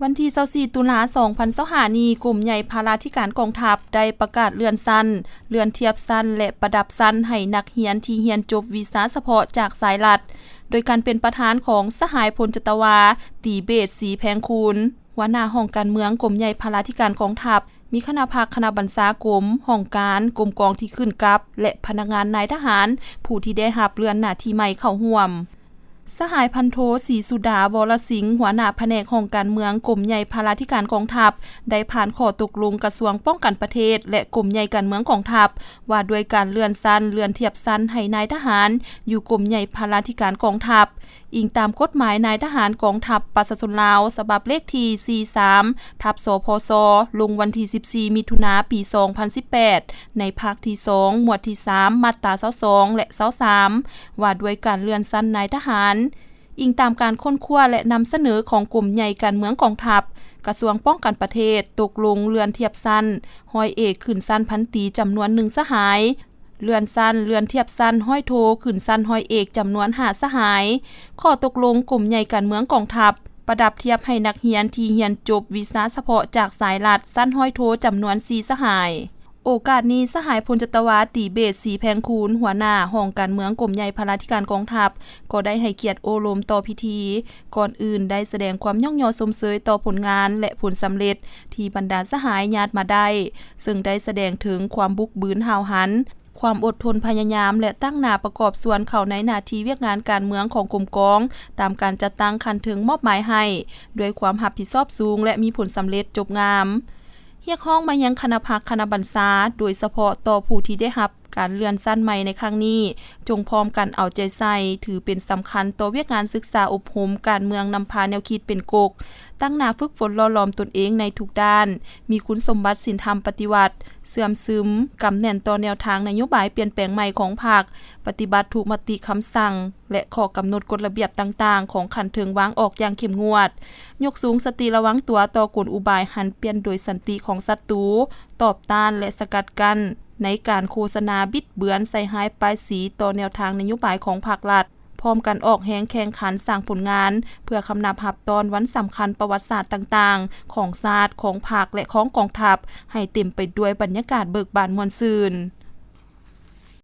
วันที่24ตุลา2025นี้กลุ่มใหญ่พาราธิการกองทัพได้ประกาศเลื่อนสั้นเลื่อนเทียบสั้นและประดับสั้นให้นักเรียนที่เรียนจบวีซ่าเฉพาะจากสายรัฐโดยการเป็นประธานของสหายพลจตวาตีเบศศรีแพงคูณหัวหน้าห้องการเมืองกลุ่มใหญ่พาราธิการกองทัพมีคณะภาคคณะบรรษากรมห้องการกรมกองที่ขึ้นกับและพนักงานนายทหารผู้ที่ได้รับเลื่อนหน้าที่ใหม่เข้าร่วมสหายพันโทศรีสุดาวรสิงห์หัวหน้าแผนกห้องการเมืองกรมใหญ่พาราธิการกองทัพได้ผ่านข้อตกลงกระทรวงป้องกันประเทศและกรมใหญ่การเมืองกองทัพว่าด้วยการเลื่อนสั้นเลื่อนเทียบสั้นให้นายทหารอยู่กรมใหญ่พาราธิการกองทัพอิงตามกฎหมายนายทหารกองทัพประชาชนลาวฉบับเลขที่43/สพศลงวันที่14มิถุนายนปี2018ในภาคที่2หมวดที่3มาตรา22และ23ว่าด้วยการเลื่อนสั้นนายทหารอิงตามการค้นคว้าและนำเสนอของกลุ่มใหญ่การเมืองกองทัพกระทรวงป้องกันประเทศตกลงเลื่อนเทียบสั้นร้อยเอกขึ้นสั้นพันตรีจำนวน1สหายเลื่อนสั้นเลื่อนเทียบสั้นห้อยโทขึ้นสั้นห้อยเอกจำนวน5สหายข้อตกลงกลุ่มใหญ่การเมืองกองทัพประดับเทียบให้นักเรียนที่เรียนจบวีซ่าเฉพาะจากสายรัฐสั้นห้อยโทจำนวน4สหายโอกาสนี้สหายพลจตวาตีเบศศรีแพงคูณหัวหน้าห้องการเมืองกรมใหญ่พาราธิการกองทัพก็ได้ให้เกียรติโอลมต่อพิธีก่อนอื่นได้แสดงความย่องยอสมเสยต่อผลงานและผลสำเร็จที่บรรดาสหายญาติมาได้ซึ่งได้แสดงถึงความบุกบืนห้าวหันความอดทนพยายามและตั้งหน้าประกอบส่วนเข้าในหน้าที่เวียกงานการเมืองของกรมกองตามการจัดตั้งคันถึงมอบหมายให้ด้วยความรับผิดชอบสูงและมีผลสำเร็จจบงามเรียกร้องมายังคณะภาคคณะบรรษาโดยเฉพาะต่อผู้ที่ได้รับการเลื่อนสั้นใหม่ในครั้งนี้จงพร้อมกันเอาใจใส่ถือเป็นสำคัญต่อเวียกงานศึกษาอบรมการเมืองนำพาแนวคิดเป็นกกตั้งหน้าฝึกฝนหล่อหลอมตนเองในทุกด้านมีคุณสมบัติศีลธรรมปฏิวัติเสื่อมซึมกำแน่นต่อแนวทางนโยบายเปลี่ยนแปลงใหม่ของพรรคปฏิบัติถูกมติคำสั่งและข้อกำหนดกฎระเบียบต่างๆของขันเทิงวางออกอย่างเข้มงวดยกสูงสติระวังตัวต่อกลอุบายหันเปลี่ยนโดยสันติของศัตรูตอบต้านและสกัดกั้นในการโฆษณาบิดเบือนใส่ร้ายป้ายสีต่อแนวทางนโยบายของภาครัฐพร้อมกันออกแรงแข่งขันสร้างผลงานเพื่อคำนับรับตอนวันสำคัญประวัติศาสตร์ต่างๆของชาติของภาคและของกองทัพให้เต็มไปด้วยบรรยากาศเบิกบานม่วนซื่น